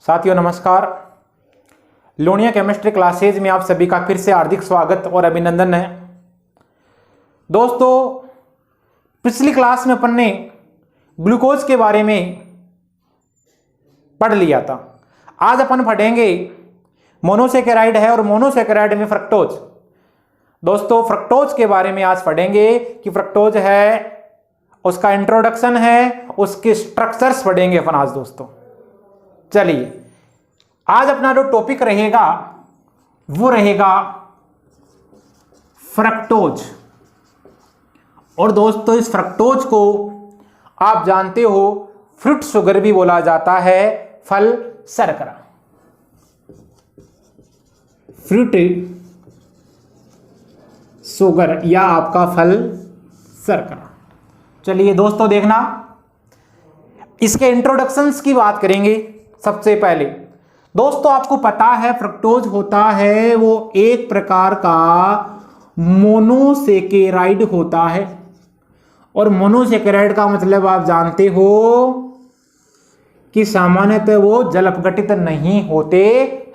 साथियों नमस्कार। Lonia chemistry classes में आप सभी का फिर से हार्दिक स्वागत और अभिनंदन है। दोस्तों, पिछली क्लास में अपन ने ग्लूकोज के बारे में पढ़ लिया था। आज अपन पढ़ेंगे मोनोसेकेराइड है और मोनोसेकेराइड में फ्रक्टोज। दोस्तों, फ्रक्टोज के बारे में आज पढ़ेंगे कि फ्रक्टोज है, उसका इंट्रोडक्शन है, उसके स्ट्रक्चर्स पढ़ेंगे अपन आज। दोस्तों चलिए, आज अपना जो टॉपिक रहेगा वो रहेगा फ्रक्टोज। और दोस्तों, इस फ्रक्टोज को आप जानते हो फ्रूट शुगर भी बोला जाता है, फल शर्करा, फ्रूट शुगर या आपका फल शर्करा। चलिए दोस्तों, देखना इसके इंट्रोडक्शंस की बात करेंगे। सबसे पहले दोस्तों, आपको पता है फ्रक्टोज होता है वो एक प्रकार का मोनोसेकेराइड होता है। और मोनोसेकेराइड का मतलब आप जानते हो कि सामान्यतः वो जल अपघटित नहीं होते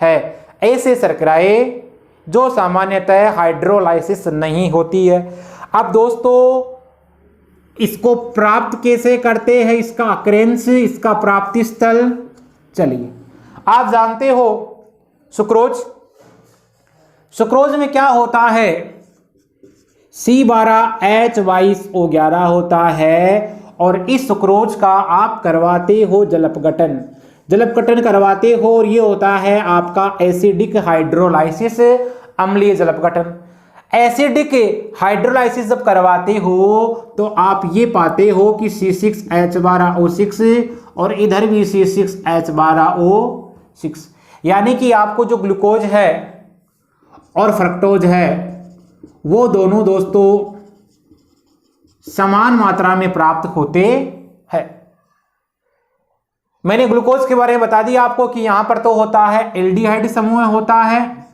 हैं। ऐसे शर्कराएं जो सामान्यतः हाइड्रोलाइसिस नहीं होती है। अब दोस्तों, इसको प्राप्त कैसे करते हैं, इसका अक्रेंस, इसका प्राप्ति स्थल। चलिए, आप जानते हो सुक्रोज। सुक्रोज में क्या होता है, C12H22O11 होता है। और इस सुक्रोज का आप करवाते हो जलपघटन करवाते हो, और ये होता है आपका एसिडिक हाइड्रोलाइसिस, अम्लीय जलपघटन। एसिडिक हाइड्रोलाइसिस जब करवाते हो तो आप ये पाते हो कि C6H12O6 और इधर भी C6H12O6, यानी कि आपको जो ग्लूकोज है और फ्रक्टोज है वो दोनों दोस्तों समान मात्रा में प्राप्त होते हैं। मैंने ग्लूकोज के बारे में बता दिया आपको कि यहां पर तो होता है एल्डिहाइड समूह होता है,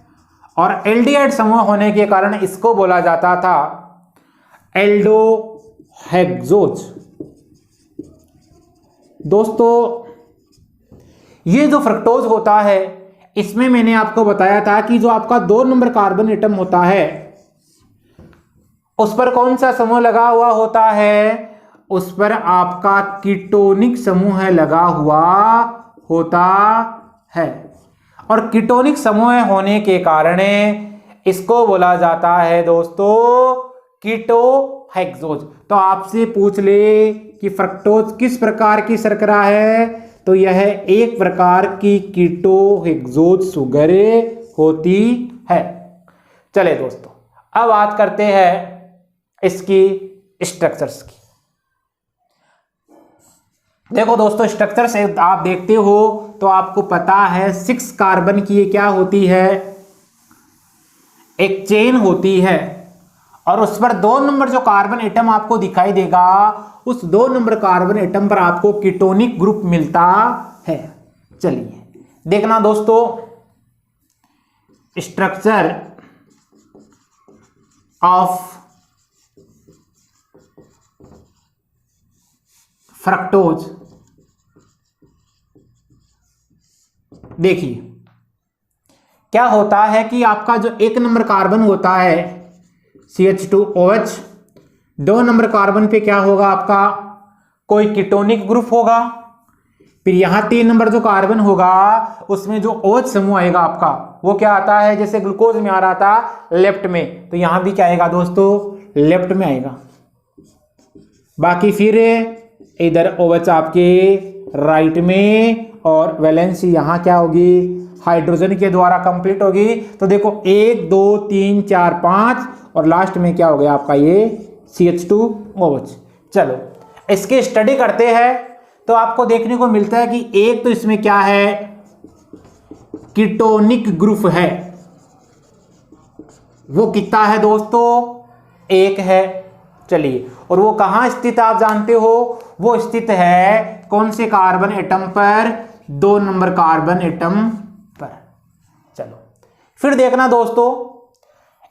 और एल्डिहाइड समूह होने के कारण इसको बोला जाता था एल्डोहेक्सोज। दोस्तों, ये जो फ्रक्टोज होता है इसमें मैंने आपको बताया था कि जो आपका 2 नंबर कार्बन एटम होता है उस पर कौन सा समूह लगा हुआ होता है, उस पर आपका कीटोनिक समूह लगा हुआ होता है। और कीटोनिक समूह होने के कारण इसको बोला जाता है दोस्तों कीटोहेक्सोज। तो आपसे पूछ ले कि फ्रक्टोज किस प्रकार की शर्करा है, तो यह एक प्रकार की कीटोहेक्सोज शुगर होती है। चले दोस्तों, अब बात करते हैं इसकी स्ट्रक्चर्स की। देखो दोस्तों, स्ट्रक्चर से आप देखते हो तो आपको पता है 6 कार्बन की ये क्या होती है, एक चेन होती है। और उस पर 2 नंबर जो कार्बन एटम आपको दिखाई देगा, उस 2 नंबर कार्बन एटम पर आपको कीटोनिक ग्रुप मिलता है। चलिए देखना दोस्तों, स्ट्रक्चर ऑफ फ्रक्टोज। देखिए क्या होता है कि आपका जो 1 नंबर कार्बन होता है CH2OH, 2 नंबर कार्बन पे क्या होगा, आपका कोई कीटोनिक ग्रुप होगा। फिर यहां 3 नंबर जो कार्बन होगा उसमें जो OH समूह आएगा आपका, वो क्या आता है, जैसे ग्लूकोज में आ रहा था लेफ्ट में, तो यहां भी क्या आएगा दोस्तों, लेफ्ट में आएगा। बाकी फिर इधर OH आपके राइट में, और वैलेंसी यहां क्या होगी, हाइड्रोजन के द्वारा कंप्लीट होगी। तो देखो 1 2 3 4 5 और लास्ट में क्या हो गया आपका ये CH2OH। चलो इसकी स्टडी करते हैं तो आपको देखने को मिलता है कि एक तो इसमें क्या है, कीटोनिक ग्रुप है। वो कितना है दोस्तों, 1 है। चलिए, और वो कहां स्थित आप जानते हो, वो स्थित है कौन से कार्बन एटम पर, 2 नंबर कार्बन एटम पर। चलो फिर देखना दोस्तों,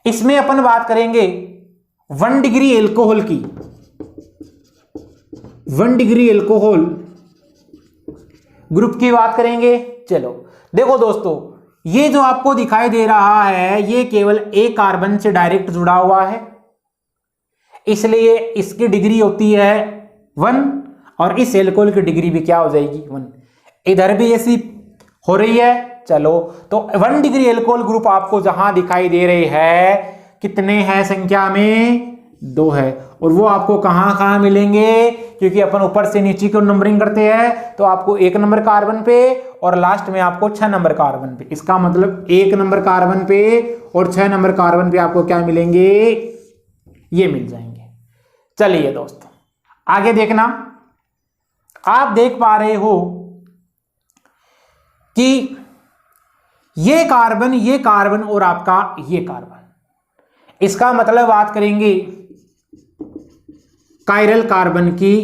इसमें अपन बात करेंगे 1 डिग्री एल्कोहल की। 1 डिग्री एल्कोहल ग्रुप की बात करेंगे। चलो देखो दोस्तों, ये जो आपको दिखाई दे रहा है ये केवल एक कार्बन से डायरेक्ट जुड़ा हुआ है, इसलिए इसकी डिग्री होती है 1 और इस एल्कोहल की डिग्री भी क्या हो जाएगी 1। इधर भी ऐसी हो रही है। चलो तो 1 डिग्री एल्कोहल ग्रुप आपको जहां दिखाई दे रहे हैं, कितने हैं संख्या में 2 है, और वो आपको कहां कहां मिलेंगे, क्योंकि अपन ऊपर से नीचे को नंबरिंग करते हैं, तो आपको 1 नंबर कार्बन पे और लास्ट में आपको 6 नंबर कार्बन पे। इसका मतलब 1 नंबर कार्बन पे और 6 नंबर कार्बन पे आपको क्या मिलेंगे, ये मिल जाएंगे। चलिए दोस्तों आगे देखना, आप देख पा रहे हो कि ये कार्बन और आपका ये कार्बन, इसका मतलब बात करेंगे कायरल कार्बन की,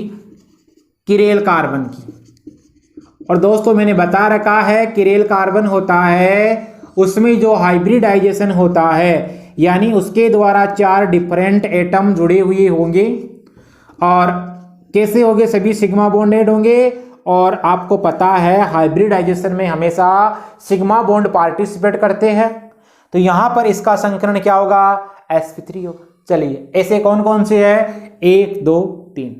किरेल कार्बन की। और दोस्तों मैंने बता रखा है किरेल कार्बन होता है उसमें जो हाइब्रिडाइजेशन होता है, यानी उसके द्वारा 4 डिफरेंट एटम जुड़े हुए होंगे, और कैसे होंगे, सभी सिग्मा बॉन्डेड होंगे। और आपको पता है हाइब्रिडाइजेशन में हमेशा सिग्मा बॉन्ड पार्टिसिपेट करते हैं, तो यहां पर इसका संकरण क्या होगा, sp3 होगा। चलिए ऐसे कौन कौन से है, 1 2 3।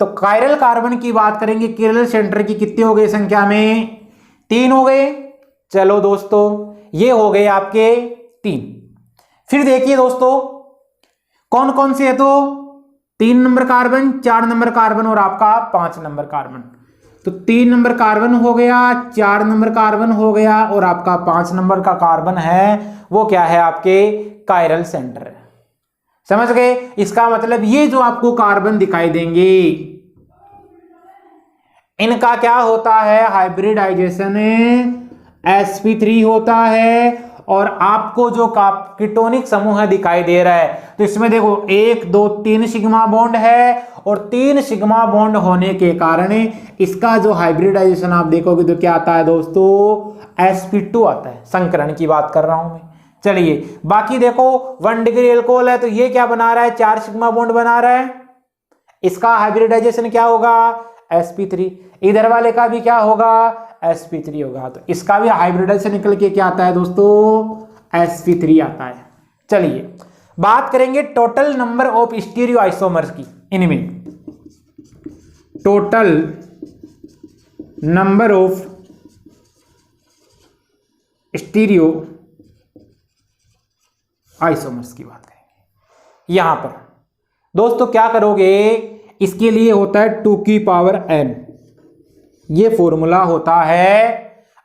तो कायरल कार्बन की बात करेंगे, किरल सेंटर की कितने हो गए संख्या में, 3 हो गए। चलो दोस्तों ये हो गए आपके 3। फिर देखिए दोस्तों कौन कौन से है, तो 3 नंबर कार्बन, 4 नंबर कार्बन और आपका 5 नंबर कार्बन। तो 3 नंबर कार्बन हो गया, 4 नंबर कार्बन हो गया, और आपका 5 नंबर का कार्बन है वो क्या है, आपके कायरल सेंटर है। समझ गए? इसका मतलब ये जो आपको कार्बन दिखाई देंगे इनका क्या होता है, हाइब्रिडाइजेशन sp3 होता है, और आपको जो कीटोनिक समूह दिखाई दे रहा है, तो इसमें देखो 1 2 3 सिग्मा बॉन्ड है, और 3 सिग्मा बॉन्ड होने के कारण इसका जो हाइब्रिडाइजेशन आप देखोगे तो क्या आता है दोस्तों, sp2 आता है। संकरण की बात कर रहा हूं मैं। चलिए बाकी देखो 1 डिग्री एल्कोहल है, तो ये क्या बना रहा है, 4 सिग्मा बॉन्ड बना रहा है, इसका हाइब्रिडाइजेशन क्या होगा, sp3। इधर वाले का भी क्या होगा, sp3 होगा, तो इसका भी हाइब्रिडाइजेशन निकल के क्या आता है दोस्तों, sp3 आता है। चलिए बात करेंगे total number of stereo isomers की। इनमें total number of stereo isomers की बात करेंगे। यहां पर दोस्तों क्या करोगे, इसके लिए होता है 2 की पावर n, ये फॉर्मूला होता है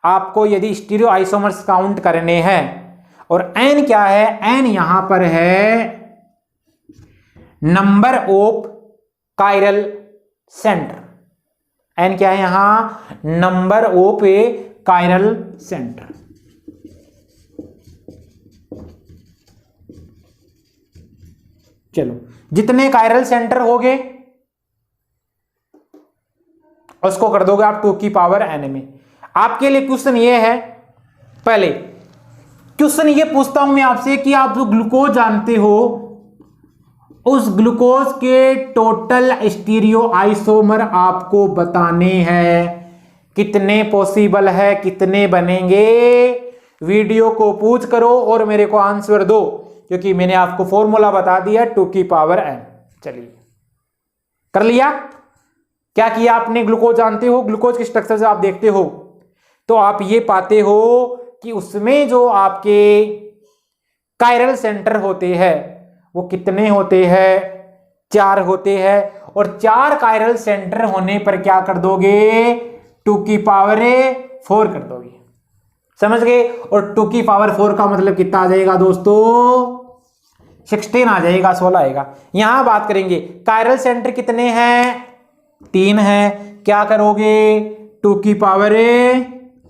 आपको यदि स्टीरियो आइसोमर्स काउंट करने हैं। और n क्या है, n यहां पर है number of chiral centre. n क्या है यहां, number of A chiral centre. चलो जितने कायरल सेंटर हो गए उसको कर दोगे आप 2 की पावर n में। आपके लिए क्वेश्चन ये है, पहले क्वेश्चन ये पूछता हूं मैं आपसे कि आप जो ग्लूकोज जानते हो उस ग्लूकोज के टोटल स्टीरियो आइसोमर आपको बताने हैं, कितने पॉसिबल है, कितने बनेंगे। वीडियो को पूछ करो और मेरे को आंसर दो, क्योंकि मैंने आपको फॉर्मूला बता दिया 2 की पावर n। चलिए कर लिया, क्या किया आपने, ग्लूकोज जानते हो, ग्लूकोज के स्ट्रक्चर से आप देखते हो तो आप ये पाते हो कि उसमें जो आपके कायरल सेंटर होते हैं वो कितने होते हैं, 4 होते हैं। और 4 कायरल सेंटर होने पर क्या कर दोगे, 2 की पावर 4 कर दोगे। समझ गए? और 2 की पावर 4 का मतलब कितना आ जाएगा दोस्तों, 16 आ जाएगा, 16 आएगा। यहां बात करेंगे कायरल सेंटर कितने हैं, 3 है। क्या करोगे, 2 की पावर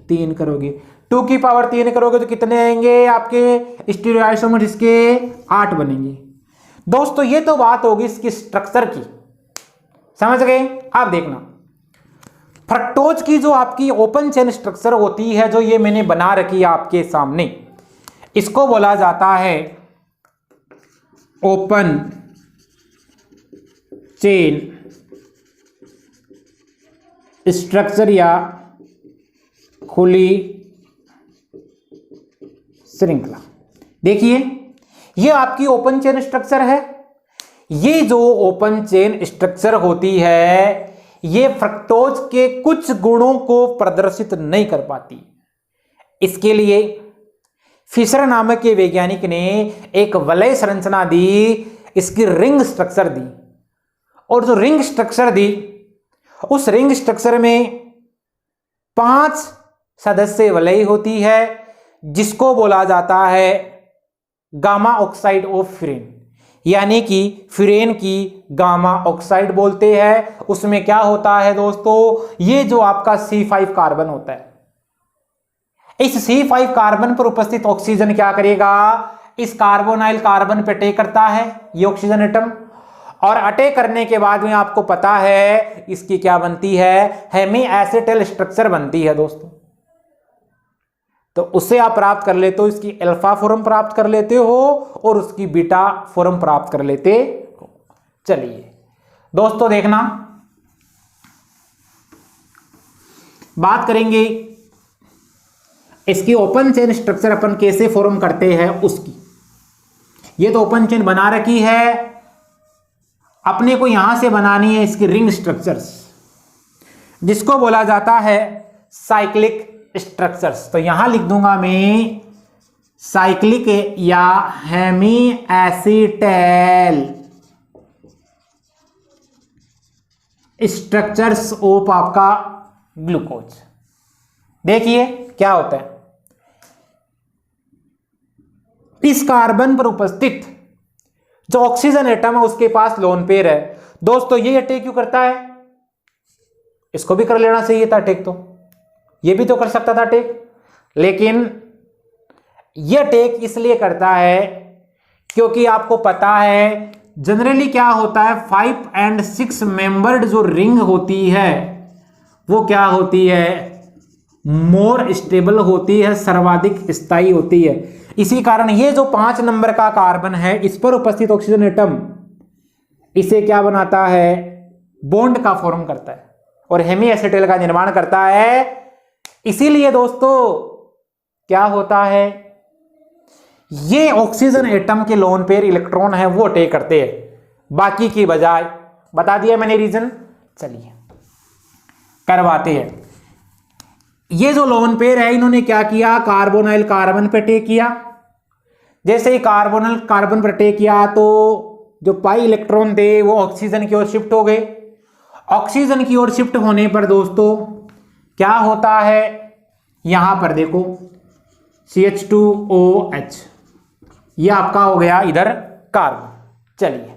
3 करोगे। 2 की पावर 3 करोगे तो कितने आएंगे आपके स्टीरियो आइसोमर, इसके 8 बनेंगे। दोस्तों ये तो बात होगी इसकी स्ट्रक्चर की, समझ गए। आप देखना फ्रक्टोज की जो आपकी ओपन चेन स्ट्रक्चर होती है, जो ये मैंने बना रखी है आपके सामने, इसको बोला जाता है ओपन चेन स्ट्रक्चर या खुली श्रृंखला। देखिए ये आपकी ओपन चेन स्ट्रक्चर है। ये जो ओपन चेन स्ट्रक्चर होती है ये फ्रक्टोज के कुछ गुणों को प्रदर्शित नहीं कर पाती। इसके लिए फिशर नामक के वैज्ञानिक ने एक वलय संरचना दी, इसकी रिंग स्ट्रक्चर दी। और जो रिंग स्ट्रक्चर दी उस रिंग स्ट्रक्चर में 5 सदस्य वलय होती है जिसको बोला जाता है गामा ऑक्साइड ऑफ फ्यूरेन, यानी कि फ्यूरेन की गामा ऑक्साइड बोलते हैं। उसमें क्या होता है दोस्तों, ये जो आपका C5 कार्बन होता है, इस C5 कार्बन पर उपस्थित ऑक्सीजन क्या करेगा, इस कार्बोनाइल कार्बन पे अटैक करता है ये ऑक्सीजन एटम, और अटैक करने के बाद में आपको पता है इसकी क्या बनती है, हेमी एसिटल स्ट्रक्चर बनती है दोस्तों। तो उससे आप प्राप्त कर लेते हो, इसकी अल्फा फॉर्म प्राप्त कर लेते हो और उसकी बीटा फॉर्म प्राप्त कर लेते हो। चलिए दोस्तों देखना, बात करेंगे इसकी ओपन चेन स्ट्रक्चर अपन कैसे फॉर्म करते हैं उसकी। ये तो ओपन चेन बना रखी है, अपने को यहां से बनानी है इसकी रिंग स्ट्रक्चर्स, जिसको बोला जाता है साइक्लिक स्ट्रक्चर्स। तो यहां लिख दूंगा मैं साइक्लिक या हेमी एसिटल स्ट्रक्चर्स ऑफ आपका ग्लूकोज। देखिए क्या होता है, इस कार्बन पर उपस्थित जो ऑक्सीजन एटम है उसके पास लोन पेयर है दोस्तों। ये अटैक क्यों करता है, इसको भी कर लेना चाहिए था अटैक, तो ये भी तो कर सकता था अटैक, लेकिन ये अटैक इसलिए करता है क्योंकि आपको पता है जनरली क्या होता है 5 and 6 मेंबर्ड जो रिंग होती है वो क्या होती है, मोर स्टेबल होती है, सर्वाधिक स्थायी होती है। इसी कारण ये जो 5 नंबर का कार्बन है इस पर उपस्थित ऑक्सीजन एटम इसे क्या बनाता है, बॉन्ड का फॉर्म करता है और हेमी एसिटल का निर्माण करता है। इसीलिए दोस्तों क्या होता है, ये ऑक्सीजन एटम के लोन पेयर इलेक्ट्रॉन है वो अटैक करते हैं, बाकी की बजाय। बता दिया मैंने रीजन, चलिए करवाते हैं। ये जो लोन पेयर है इन्होंने क्या किया, कार्बोनाइल कार्बन पे अटैक किया। जैसे ही कार्बोनाइल कार्बन पर अटैक किया तो जो पाई इलेक्ट्रॉन थे वो ऑक्सीजन की ओर शिफ्ट हो गए। ऑक्सीजन की ओर शिफ्ट होने पर दोस्तों क्या होता है, यहां पर देखो CH2OH, ये आपका हो गया इधर कार्बन। चलिए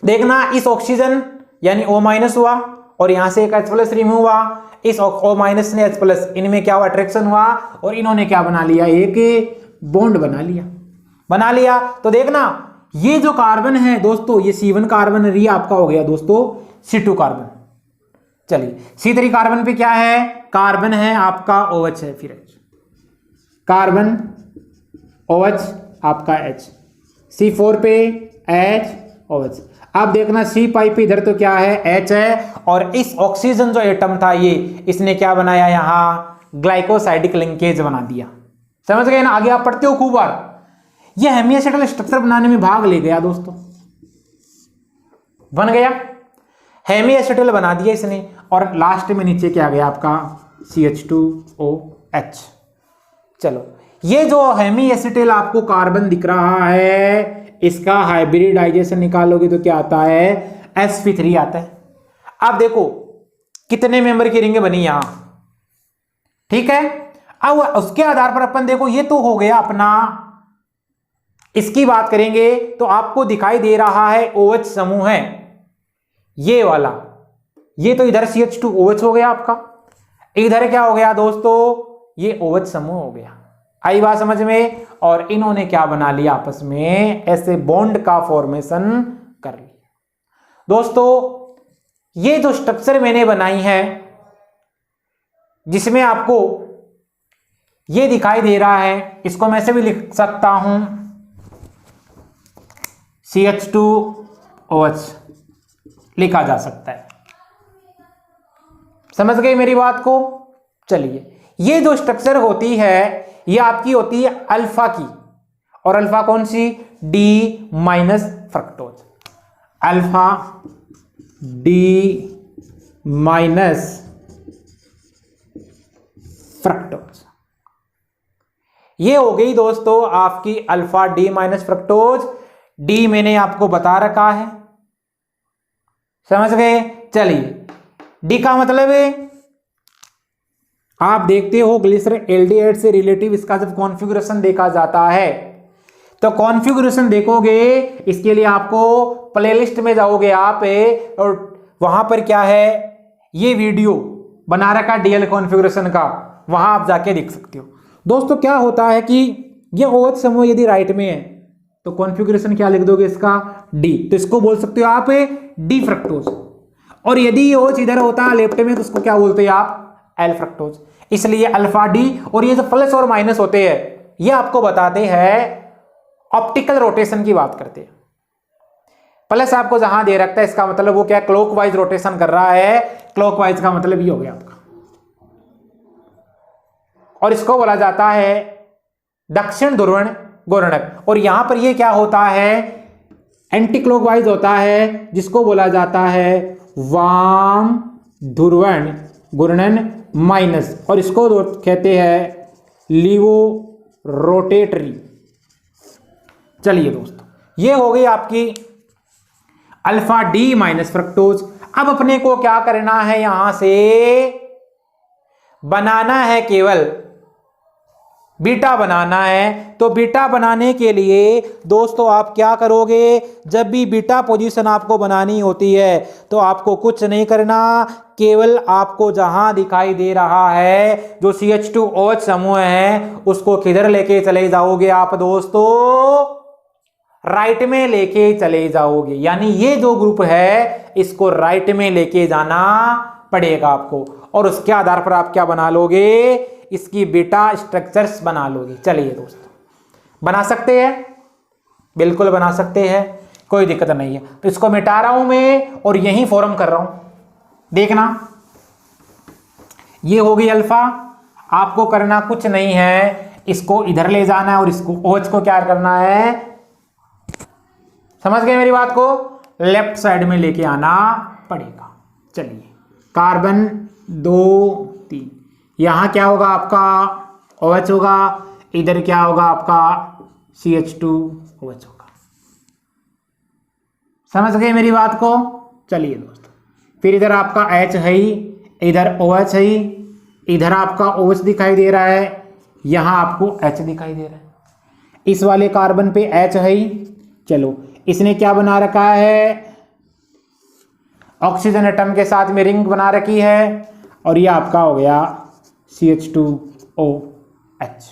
देखना, इस ऑक्सीजन यानी O- हुआ और यहां से एक H+ रिमूव हुआ, इस O- ने H+, इनमें क्या हुआ, अट्रैक्शन हुआ और इन्होंने क्या बना लिया, एक बॉन्ड बना लिया। तो देखना ये जो कार्बन है दोस्तों ये C1 कार्बन है, ये आपका हो गया दोस्तों C2 कार्बन। चलिए C3 कार्बन पे क्या है, कार्बन है आपका OH है, फिर H, कार्बन OH आपका H, C4 पे H OH। अब देखना C5 पे इधर तो क्या है, H है, और इस ऑक्सीजन जो एटम था ये इसने क्या बनाया, यहां ग्लाइकोसाइडिक लिंकेज बना दिया। समझ गए ना, आगे आप पढ़ते हो खूब बार। ये हेमी एसिटल स्ट्रक्चर बनाने में भाग ले गया दोस्तों, बन गया हेमी एसिटल बना दिया इसने, और लास्ट में नीचे क्या गया आपका CH2OH। चलो ये जो हेमी एसिटल आपको कार्बन दिख रहा है इसका हाइब्रिडाइजेशन निकालोगे तो क्या आता है, sp3 आता है। अब देखो कितने मेंबर की रिंग बनी यहां, ठीक है। अब उसके आधार पर अपन देखो ये तो हो गया अपना, इसकी बात करेंगे तो आपको दिखाई दे रहा है OH समूह है ये वाला, ये तो इधर CH2OH हो गया आपका, इधर क्या हो गया दोस्तों, ये OH समूह हो गया। आई बात समझ में, और इन्होंने क्या बना लिया आपस में, ऐसे बॉन्ड का फॉर्मेशन कर लिया। दोस्तों ये जो स्ट्रक्चर मैंने बनाई है जिसमें आपको ये दिखाई दे रहा है, इसको मैं ऐसे भी लिख सकता हूं CH2OH लिखा जा सकता है। समझ गए मेरी बात को। चलिए ये जो स्ट्रक्चर होती है ये आपकी होती है अल्फा की, और अल्फा कौन सी, D minus fructose, alpha D minus fructose. ये हो गई दोस्तों आपकी alpha D minus fructose. D मैंने आपको बता रखा है, समझ गए। चलिए डी का मतलब है, आप देखते हो ग्लिसरॉल एल्डिहाइड से रिलेटिव इसका जब कॉन्फ़िगरेशन देखा जाता है तो कॉन्फ़िगरेशन देखोगे, इसके लिए आपको प्लेलिस्ट में जाओगे आप और वहां पर क्या है, ये वीडियो बना रखा डीएल कॉन्फ़िगरेशन का, वहां आप जाके देख सकते हो। दोस्तों क्या होता है कि ये OH समूह यदि राइट में है तो कॉन्फ़िगरेशन क्या लिख दोगे इसका, डी, तो इसको बोल सकते हो आप डी फ्रक्टोज। और यदि ये OH इधर होता है लेफ्ट में तो उसको क्या बोलते हैं आप, एल फ्रक्टोज। इसलिए अल्फा डी, और ये जो प्लस और माइनस होते हैं ये आपको बताते हैं ऑप्टिकल रोटेशन की बात करते हैं। प्लस आपको जहां दे रखता है इसका मतलब वो क्या, क्लॉकवाइज रोटेशन कर रहा है, क्लॉकवाइज का मतलब ये हो गया आपका। और इसको बोला जाता है दक्षिण ध्रुवण घूर्णक, और यहां पर ये क्या होता है, एंटी क्लॉकवाइज होता है, जिसको बोला जाता है वाम ध्रुवण घूर्णन माइनस, और इसको कहते हैं लीवो रोटेटरी। चलिए दोस्तों ये हो गई आपकी अल्फा डी माइनस फ्रक्टोज। अब अपने को क्या करना है, यहां से बनाना है केवल बीटा बनाना है। तो बीटा बनाने के लिए दोस्तों आप क्या करोगे, जब भी बीटा पोजीशन आपको बनानी होती है तो आपको कुछ नहीं करना, केवल आपको जहां दिखाई दे रहा है जो CH2OH समूह है उसको किधर लेके चले जाओगे आप दोस्तों, राइट में लेके चले जाओगे। यानी ये जो ग्रुप है इसको राइट में लेके जाना पड़ेगा आपको, और उसके आधार पर आप क्या बना लोगे, इसकी बीटा स्ट्रक्चर्स बना लोगे। चलिए दोस्तों बना सकते हैं, बिल्कुल बना सकते हैं, कोई दिक्कत नहीं है। तो इसको मिटा रहा हूं मैं और यही फॉर्म कर रहा हूं, देखना ये हो गई अल्फा। आपको करना कुछ नहीं है, इसको इधर ले जाना है और इसको OH को क्या करना है, समझ गए मेरी बात को, लेफ्ट साइड में लेके आना पड़ेगा। चलिए कार्बन 2 3, यहां क्या होगा आपका OH होगा, इधर क्या होगा आपका CH2OH होगा। समझ गए मेरी बात को। चलिए दोस्तों फिर इधर आपका H है ही, इधर OH है ही, इधर आपका OH दिखाई दे रहा है, यहां आपको H दिखाई दे रहा है, इस वाले कार्बन पे H है ही। चलो इसने क्या बना रखा है, ऑक्सीजन एटम के साथ में रिंग बना रखी है, और ये आपका हो गया CH2OH।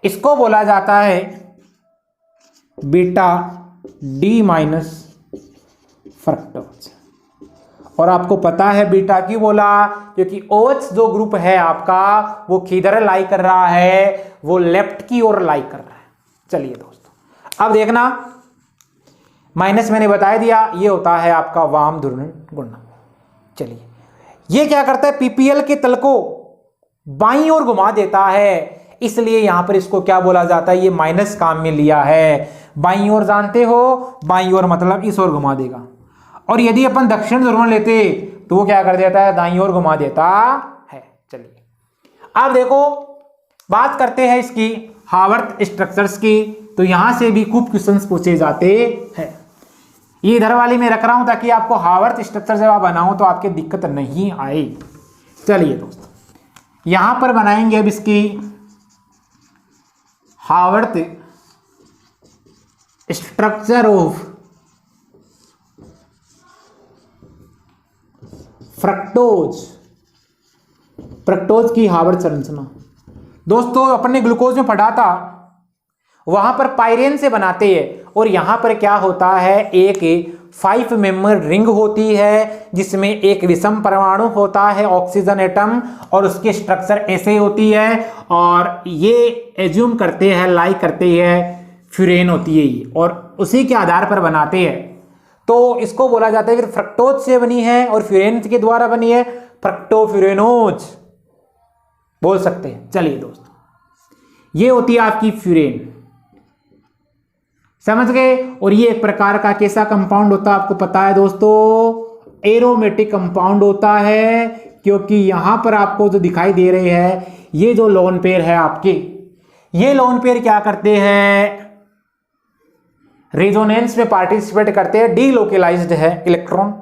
इसको बोला जाता है बीटा डी माइनस फ्रक्टोज। और आपको पता है बीटा क्यों बोला, क्योंकि OH जो ग्रुप है आपका वो किधर लाई कर रहा है, वो लेफ्ट की ओर लाई कर रहा है। चलिए दोस्तों अब देखना, माइनस मैंने बता दिया, ये होता है आपका वाम ध्रुवण घूर्णन। चलिए ये क्या करता है, PPL के तल को बाईं ओर घुमा देता है, इसलिए यहां पर इसको क्या बोला जाता है, ये माइनस काम में लिया है। बाईं ओर जानते हो, बाईं ओर मतलब इस ओर घुमा देगा, और यदि अपन दक्षिण ध्रुवण लेते तो वो क्या कर देता है, दाईं ओर घुमा देता है। चलिए अब देखो बात करते हैं इसकी हावर्थ स्ट्रक्चर्स की, तो यहां से भी खूब क्वेश्चंस पूछे जाते हैं। ये इधर वाली में रख रहा हूं ताकि आपको हावर्थ स्ट्रक्चर जब आप बनाओ तो आपके दिक्कत नहीं आए। चलिए दोस्तों यहां पर बनाएंगे अब इसकी हावर्थ स्ट्रक्चर ऑफ फ्रक्टोज की हावर्थ संरचना। दोस्तों अपने ग्लूकोज में पढ़ा था, वहां पर पाइरेन से बनाते हैं, और यहां पर क्या होता है, एक 5 मेंबर रिंग होती है जिसमें एक विषम परमाणु होता है ऑक्सीजन एटम, और उसकी स्ट्रक्चर ऐसे होती है, और ये एज्यूम करते हैं, लाई करते हैं फ्यूरेन होती है ये, और उसी के आधार पर बनाते हैं। तो इसको बोला जाता है कि फ्रक्टोज से बनी है और फ्यूरेन के द्वारा बनी है फ्रक्टोफ्यूरेनोज। बोल सकते हैं। चलिए दोस्तों, ये होती है आपकी फ्यूरेन, समझ गए। और ये एक प्रकार का कैसा कंपाउंड होता है आपको पता है दोस्तों, एरोमेटिक कंपाउंड होता है, क्योंकि यहां पर आपको जो दिखाई दे रहे हैं ये जो लोन पेयर है आपके, ये लोन पेयर क्या करते हैं, रेजोनेंस में पार्टिसिपेट करते हैं, डीलोकलाइज्ड है इलेक्ट्रॉन,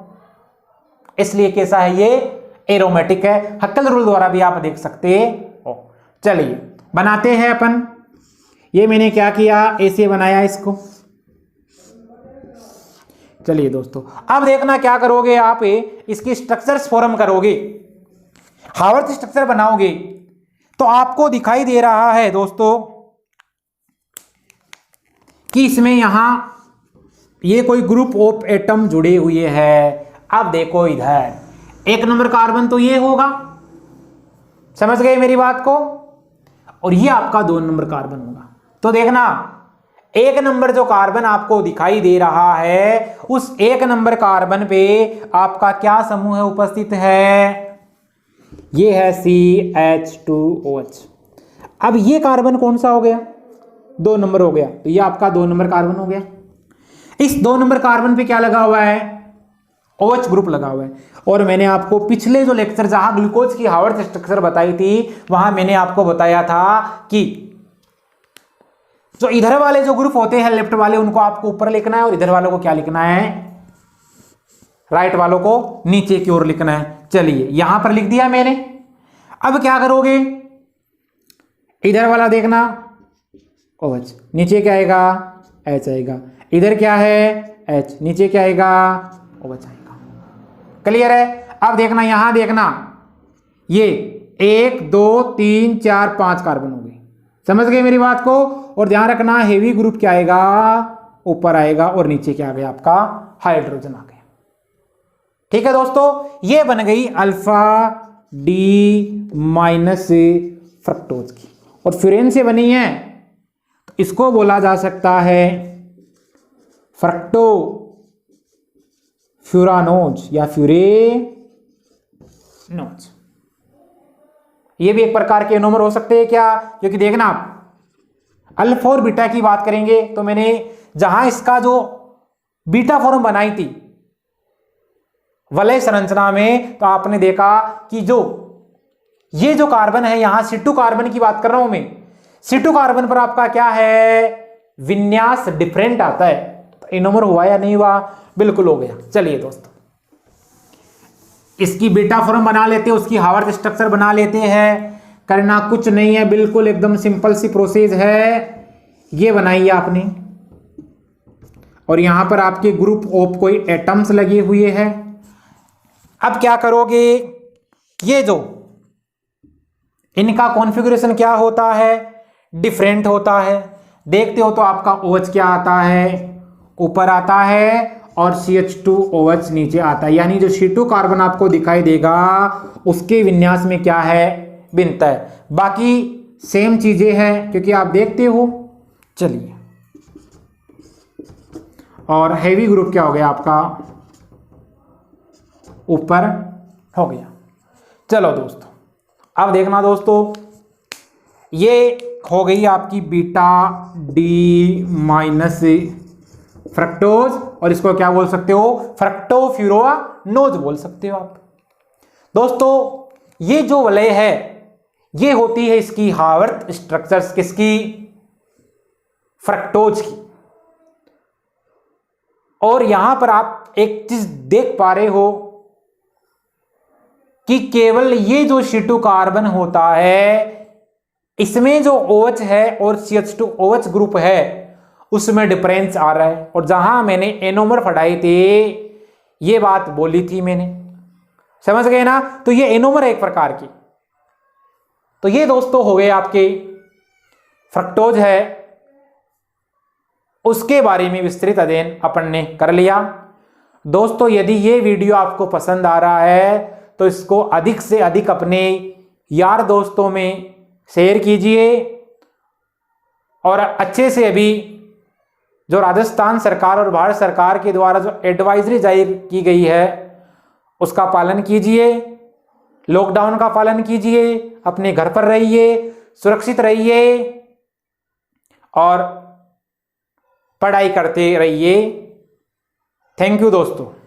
इसलिए कैसा है ये एरोमेटिक है। हक्केल रूल द्वारा भी आप देख सकते हो। चलिए बनाते हैं अपन। ये मैंने क्या किया, ऐसे बनाया इसको। चलिए दोस्तों, अब देखना क्या करोगे आप, इसकी स्ट्रक्चर्स फॉर्म करोगे, हावर्थ स्ट्रक्चर बनाओगे, तो आपको दिखाई दे रहा है दोस्तों कि इसमें यहां ये कोई ग्रुप ऑफ एटम जुड़े हुए हैं। अब देखो इधर 1 नंबर कार्बन तो ये होगा, समझ गए मेरी बात को, और ये आपका 2 नंबर कार्बन होगा। तो देखना 1 नंबर जो कार्बन आपको दिखाई दे रहा है, उस 1 नंबर कार्बन पे आपका क्या समूह है उपस्थित है, ये है CH2OH। अब ये कार्बन कौन सा हो गया, 2 नंबर हो गया, तो ये आपका 2 नंबर कार्बन हो गया। इस 2 नंबर कार्बन पे क्या लगा हुआ है, OH ग्रुप लगा हुआ है। और मैंने आपको पिछले जो लेक्चर जहां ग्लूकोज की हावर्थ स्ट्रक्चर बताई थी, वहां मैंने आपको बताया था कि जो इधर वाले जो ग्रुप होते हैं लेफ्ट वाले, उनको आपको ऊपर लिखना है, और इधर वालों को क्या लिखना है, राइट वालों को नीचे की ओर लिखना है। चलिए यहां पर लिख दिया मैंने। अब क्या करोगे, इधर वाला देखना OH, नीचे क्या आएगा, H आएगा, इधर क्या है H, नीचे क्या आएगा, OH आएगा। क्लियर है। अब देखना, यहां देखना, ये 1 2 3 4 5 कार्बन हो गए, समझ गए मेरी बात को। और ध्यान रखना हेवी ग्रुप क्या आएगा, ऊपर आएगा, और नीचे क्या आ गया आपका, हाइड्रोजन आ गया। ठीक है दोस्तों, ये बन गई अल्फा डी माइनस फ्रक्टोज की, और फ्यूरेन से बनी है, तो इसको बोला जा सकता है फ्रक्टो फ्यूरानोज या फ्यूरेनोज। ये भी एक प्रकार के एनोमर हो सकते हैं क्या, क्योंकि देखना आप अल्फा और बीटा की बात करेंगे, तो मैंने जहां इसका जो बीटा फॉर्म बनाई थी वलय संरचना में, तो आपने देखा कि जो ये जो कार्बन है, यहां C2 कार्बन की बात कर रहा हूं मैं, C2 कार्बन पर आपका क्या है, विन्यास डिफरेंट आता है। तो एनोमर हुआ या नहीं हुआ, बिल्कुल हो गया। चलिए दोस्तों, इसकी बीटा फॉर्म बना लेते हैं, उसकी हावर्थ स्ट्रक्चर बना लेते हैं। करना कुछ नहीं है, बिल्कुल एकदम सिंपल सी प्रोसेस है। ये बनाई आपने, और यहां पर आपके ग्रुप ऑफ कोई एटम्स लगे हुए हैं। अब क्या करोगे, ये जो इनका कॉन्फ़िगरेशन क्या होता है, डिफरेंट होता है। देखते हो तो आपका OH क्या आता है, ऊपर आता है, और CH2OH नीचे आता है। यानी जो C2 कार्बन आपको दिखाई देगा उसके विन्यास में क्या है, भिन्नता है। बाकी सेम चीजें हैं, क्योंकि आप देखते हो। चलिए, और हैवी ग्रुप क्या हो गया आपका, ऊपर हो गया। चलो दोस्तों, अब देखना दोस्तों, ये हो गई आपकी बीटा डी माइनस फ्रक्टोज, और इसको क्या बोल सकते हो, फ्रक्टोफ्यूरानोज बोल सकते हो आप। दोस्तों, ये जो वलय है ये होती है इसकी हावर्थ स्ट्रक्चर्स, किसकी, फ्रक्टोज की। और यहां पर आप एक चीज देख पा रहे हो कि केवल ये जो C2 कार्बन होता है, इसमें जो OH है और CH2OH ग्रुप है उसमें डिफरेंस आ रहा है। और जहां मैंने एनोमर पढ़ाए थे, ये बात बोली थी मैंने, समझ गए ना। तो ये एनोमर है एक प्रकार की। तो ये दोस्तों हो गए आपके फ्रक्टोज है, उसके बारे में विस्तृत अध्ययन अपन ने कर लिया। दोस्तों, यदि ये वीडियो आपको पसंद आ रहा है तो इसको अधिक से अधिक अपने यार दोस्तों में शेयर कीजिए, और अच्छे से अभी जो राजस्थान सरकार और भारत सरकार के द्वारा जो एडवाइजरी जारी की गई है उसका पालन कीजिए। लॉकडाउन का पालन कीजिए, अपने घर पर रहिए, सुरक्षित रहिए और पढ़ाई करते रहिए। थैंक यू दोस्तों।